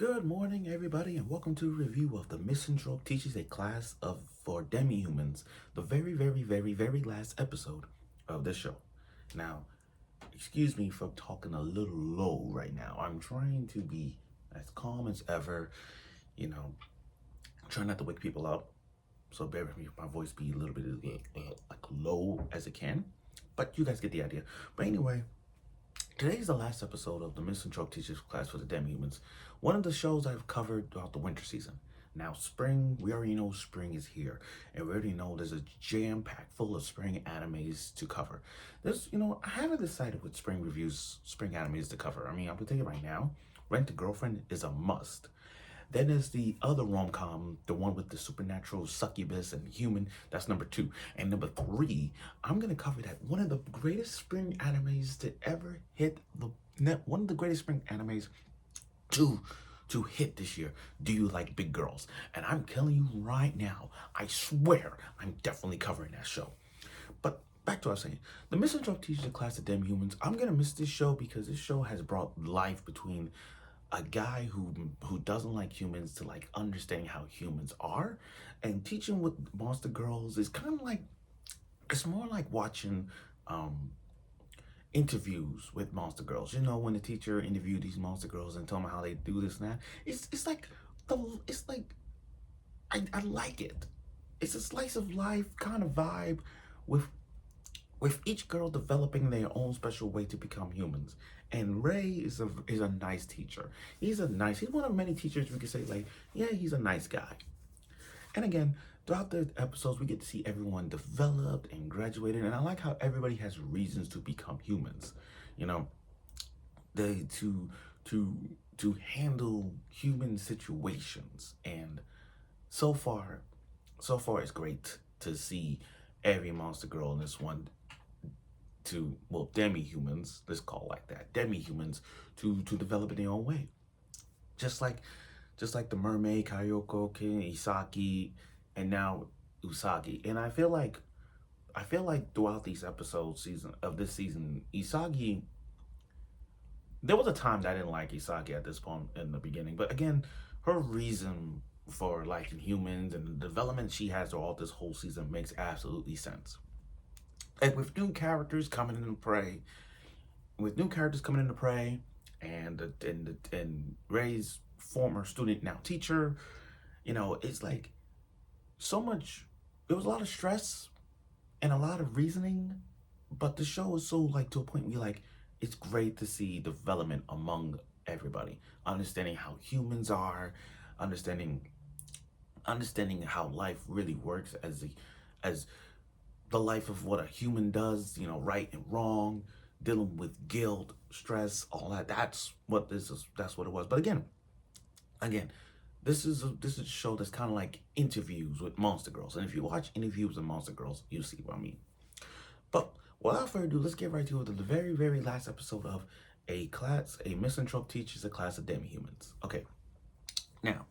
Good morning, everybody, and welcome to a review of the Misanthrope teaches a class of for Demi-Humans, the very last episode of this show. Now, excuse me for talking a little low right now. I'm trying to be as calm as ever, you know, trying not to wake people up. So bear with me if my voice be a little bit like low as it can, but you guys get the idea. But anyway, today is the last episode of the Misanthrope Teachers class for the Demi-Humans, one of the shows I've covered throughout the winter season. Now, spring, we already know spring is here, and we already know there's a jam-packed full of spring animes to cover. I haven't decided what spring reviews, spring animes to cover. I mean, I'm gonna tell you right now, Rent a Girlfriend is a must. Then there's the other rom-com, the one with the supernatural succubus and human. That's number 2. And number 3, I'm gonna cover that one of the greatest spring animes to ever hit the net. One of the greatest spring animes to hit this year. Do you like big girls? And I'm telling you right now, I swear I'm definitely covering that show. But back to what I was saying, the Misanthrope teaches a class of Demi-Humans. I'm gonna miss this show because this show has brought life between a guy who doesn't like humans to like understanding how humans are, and teaching with monster girls is kind of like, it's more like watching interviews with monster girls. You know, when the teacher interviewed these monster girls and told them how they do this and that. It's like I like it. It's a slice of life kind of vibe with each girl developing their own special way to become humans. And Ray is a nice teacher. He's one of many teachers we could say, like, yeah, he's a nice guy. And again, throughout the episodes, we get to see everyone developed and graduated. And I like how everybody has reasons to become humans. You know, they to handle human situations. And so far it's great to see every monster girl in this one demi-humans, let's call it like that, demi-humans to develop in their own way. Just like the mermaid, Kayoko, Isaki, and now Usagi. And I feel like throughout these episodes of this season, Isagi, there was a time that I didn't like Isagi at this point in the beginning, but again, her reason for liking humans and the development she has throughout this whole season makes absolutely sense. Like with new characters coming into play, and Ray's former student, now teacher, it's like so much. It was a lot of stress and a lot of reasoning, but the show is so like to a point where like it's great to see development among everybody, understanding how humans are, understanding how life really works as the life of what a human does, right and wrong, dealing with guilt, stress, all that. That's what it was. But again, this is a show that's kind of like interviews with monster girls. And if you watch interviews with monster girls, you see what I mean. But without further ado, let's get right to the very last episode of a Misanthrope teaches a class of Demi-Humans. Okay, now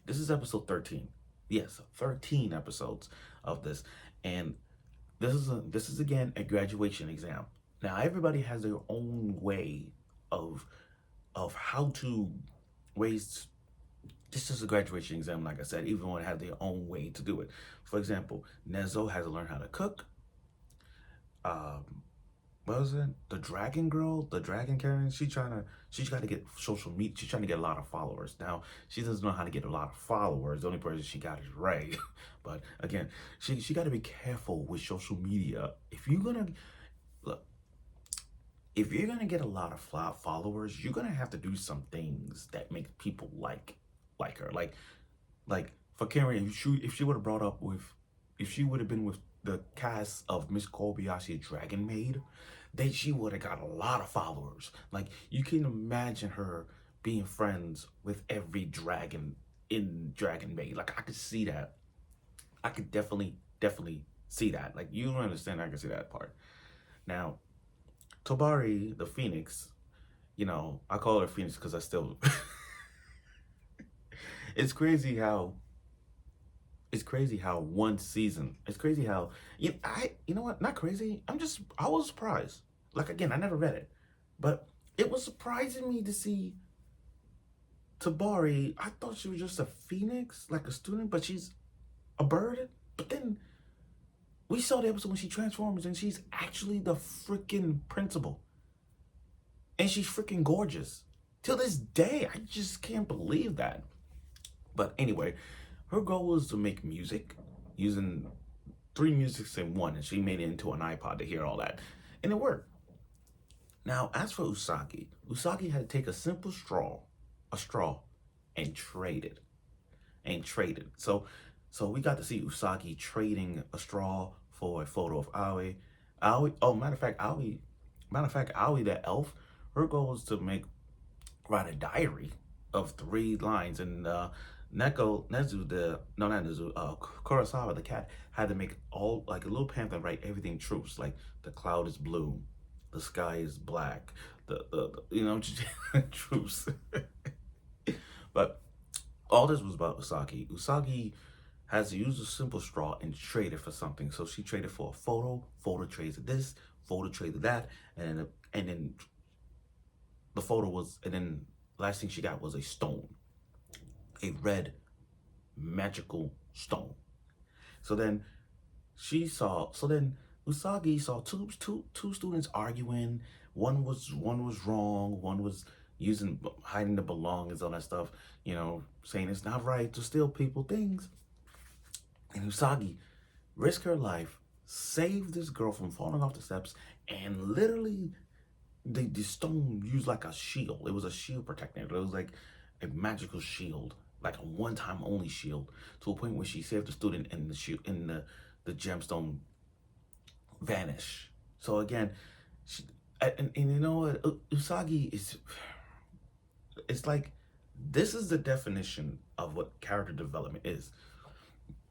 this is episode 13. Yes, 13 episodes of this, and this is again a graduation exam. Now everybody has their own way of how to ways. This is a graduation exam, like I said. Everyone has their own way to do it. For example, Nezo has to learn how to cook. What was it? The dragon girl, the dragon Karen. She's got to get social media. She's trying to get a lot of followers. Now she doesn't know how to get a lot of followers. The only person she got is Ray. But again, she got to be careful with social media. If you're gonna get a lot of followers, you're gonna have to do some things that make people like her. Like for Karen, if she would have brought up with, if she would have been with the cast of Miss Kobayashi Dragon Maid, she would have got a lot of followers. Like you can imagine her being friends with every dragon in Dragon Maid. Like I could see that. I could definitely see that. Like you don't understand, I can see that part. Now, Tobari, the Phoenix, I call her Phoenix because I still it's crazy how one season, it's crazy how you know what, not crazy, I was surprised. Like again, I never read it, but it was surprising me to see Tobari, I thought she was just a phoenix, like a student, but she's a bird. But then we saw the episode when she transforms and she's actually the freaking principal. And she's freaking gorgeous. Till this day, I just can't believe that. But anyway, her goal was to make music using 3 musics in one, and she made it into an iPod to hear all that. And it worked. Now, as for Usagi, Usagi had to take a simple straw, and trade it. So we got to see Usagi trading a straw for a photo of Aoi. Aoi, that elf, her goal was to write a diary of 3 lines, and Kurosawa, the cat, had to make all like a little pamphlet, write everything truths, like the cloud is blue, the sky is black, the truths. But all this was about Usagi. Usagi has to use a simple straw and trade it for something. So she traded for a photo traded this, photo traded that, and then the photo was, and then last thing she got was a stone, a red magical stone. So then Usagi saw two students arguing. One was wrong. One was hiding the belongings, all that stuff. Saying it's not right to steal people things. And Usagi risked her life, saved this girl from falling off the steps, and literally the stone used like a shield. It was a shield protecting it. It was like a magical shield, like a one-time only shield, to a point where she saved the student and the gemstone vanish. So again, and you know what, Usagi it's like, this is the definition of what character development is.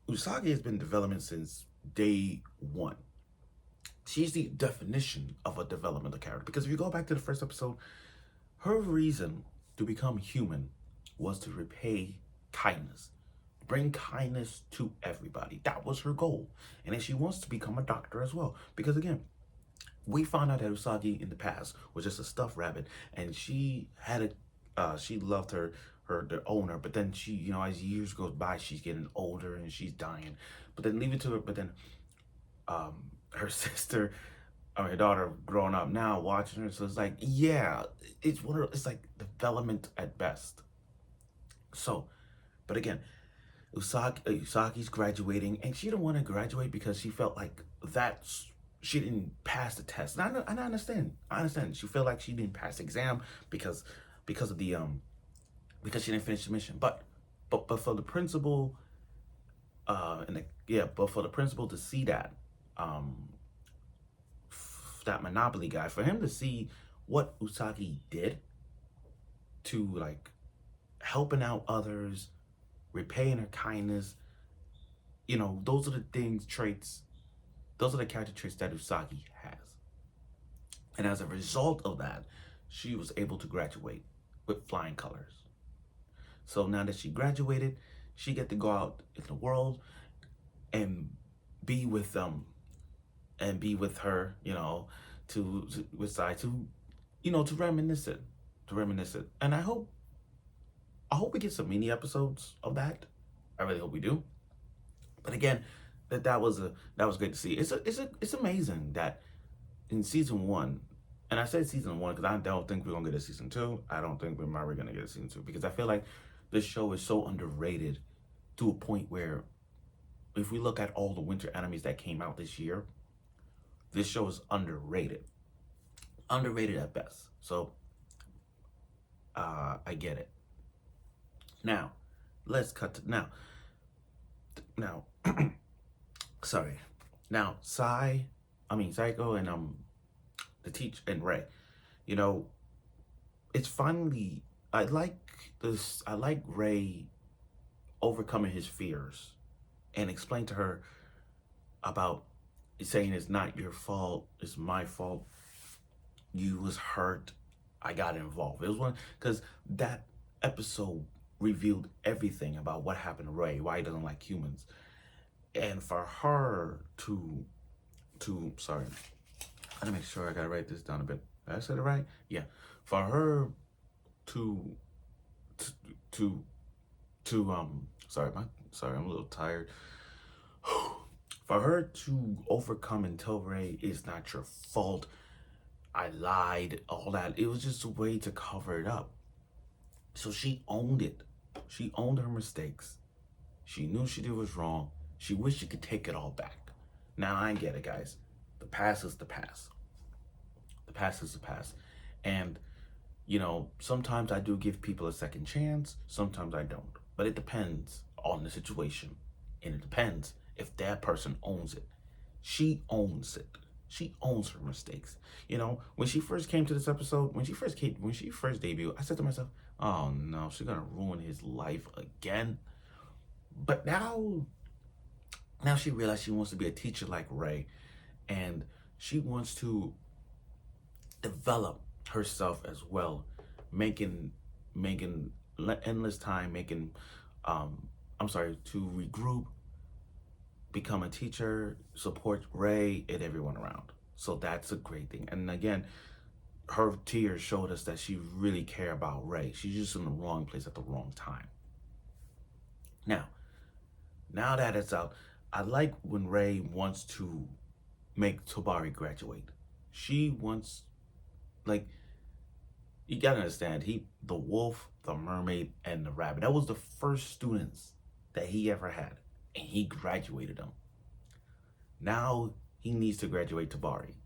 Usagi has been in development since day one. She's the definition of a developmental character. Because if you go back to the first episode, her reason to become human was to repay kindness. Bring kindness to everybody. That was her goal. And then she wants to become a doctor as well. Because again, we found out that Usagi in the past was just a stuffed rabbit. And she she loved the owner, but then she, as years goes by, she's getting older and she's dying. But then leave it to her, but then her sister, her daughter growing up now watching her, so it's like, yeah, it's like development at best. So, but again, Usagi's graduating, and she didn't want to graduate because she felt like she didn't pass the test. And I understand. She felt like she didn't pass the exam because of the because she didn't finish the mission. But for the principal, but for the principal to see that that Monopoly guy, for him to see what Usagi did to like helping out others, repaying her kindness, those are the character traits that Usagi has. And as a result of that, she was able to graduate with flying colors. So now that she graduated, she get to go out in the world and be with them, and be with her, to reminisce it, And I hope we get some mini episodes of that. I really hope we do. But again, that was great to see. It's amazing that in season 1, and I said season 1 because I don't think we're gonna get a season 2. I don't think we're ever gonna get a season 2 because I feel like this show is so underrated to a point where, if we look at all the winter animes that came out this year, this show is underrated at best. So I get it. Now let's cut to now sorry. Now Psycho and the teacher and Ray, it's finally, I like Ray overcoming his fears and explain to her about saying it's not your fault, it's my fault. You was hurt, I got involved. It was one, because that episode revealed everything about what happened to Ray, why he doesn't like humans. And for her to sorry, I gotta make sure I gotta write this down a bit. Did I say it right? Yeah. For her to sorry, I'm a little tired. For her to overcome and tell Ray it's not your fault, I lied, all that. It was just a way to cover it up. So she owned it. She owned her mistakes. She knew she did was wrong. She wished she could take it all back. Now I get it, guys. The past is the past. The past is the past. And, sometimes I do give people a second chance. Sometimes I don't. But it depends on the situation. And it depends if that person owns it. She owns it. She owns her mistakes. When she first came to this episode, when she first debuted, I said to myself, "Oh no, she's gonna ruin his life again." But now she realized she wants to be a teacher like Ray, and she wants to develop herself as well, making endless time, to regroup, become a teacher, support Ray and everyone around. So that's a great thing. And again, her tears showed us that she really cared about Ray. She's just in the wrong place at the wrong time. Now that it's out, I like when Ray wants to make Tobari graduate. She wants, like, you gotta understand, the wolf, the mermaid, and the rabbit, that was the first students that he ever had, and he graduated them. Now he needs to graduate Tobari.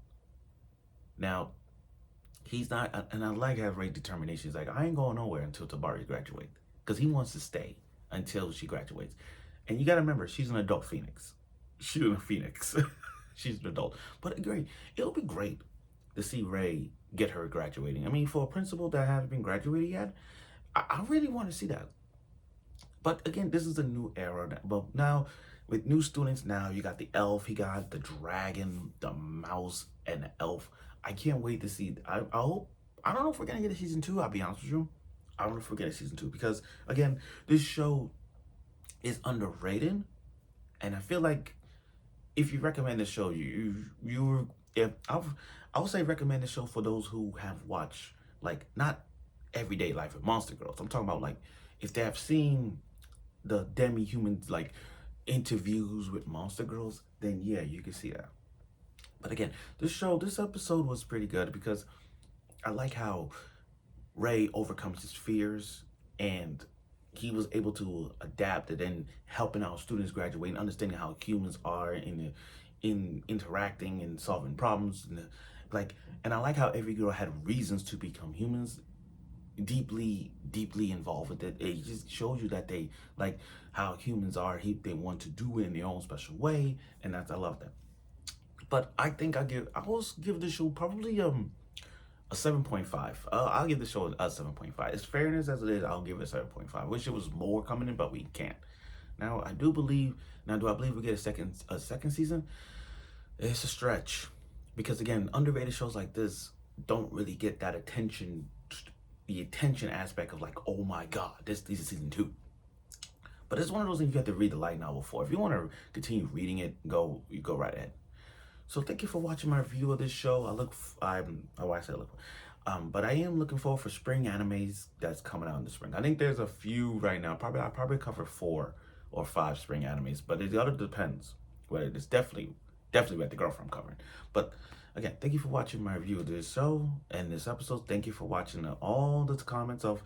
Now, he's not, and I like how Ray's determination. He's like, I ain't going nowhere until Tobari graduates, because he wants to stay until she graduates. And you gotta remember, she's an adult phoenix. She's a phoenix. She's an adult. But great, it'll be great to see Ray get her graduating. I mean, for a principal that hasn't been graduated yet, I really want to see that. But again, this is a new era. But now, with new students, now you got the elf, he got the dragon, the mouse, and the elf. I can't wait to see. I hope. I don't know if we're gonna get a season 2. I'll be honest with you. I don't know if we're gonna get a season 2 because again, this show is underrated, and I feel like if you recommend the show, I would say recommend the show for those who have watched, like, not Everyday Life of Monster Girls. I'm talking about, like, if they have seen the Demi-Humans, like, interviews with Monster Girls, then yeah, you can see that. But again, this episode was pretty good because I like how Ray overcomes his fears and he was able to adapt and then helping out students graduate and understanding how humans are in interacting and solving problems, and I like how every girl had reasons to become humans, deeply involved with it. It just shows you that they like how humans are. They want to do it in their own special way, and I love that. But I think I will give the show probably a 7.5. I'll give the show a 7.5. As fairness as it is, I'll give it a 7.5. Wish it was more coming in, but we can't. Now I do believe. Now, do I believe we get a second season? It's a stretch, because again, underrated shows like this don't really get that attention, the attention aspect of like, oh my god, this is season 2. But it's one of those things you have to read the light novel for. If you want to continue reading it, you go right ahead. So thank you for watching my review of this show. But I am looking forward for spring animes that's coming out in the spring. I think there's a few right now. I'll probably cover 4 or 5 spring animes, but it other depends. Whether it's definitely what the girlfriend covering. But again, thank you for watching my review of this show and this episode. Thank you for watching all the comments of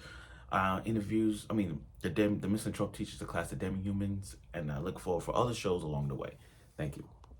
interviews. I mean, the Misanthrope teaches the class, the Demi-Humans, and I look forward for other shows along the way. Thank you.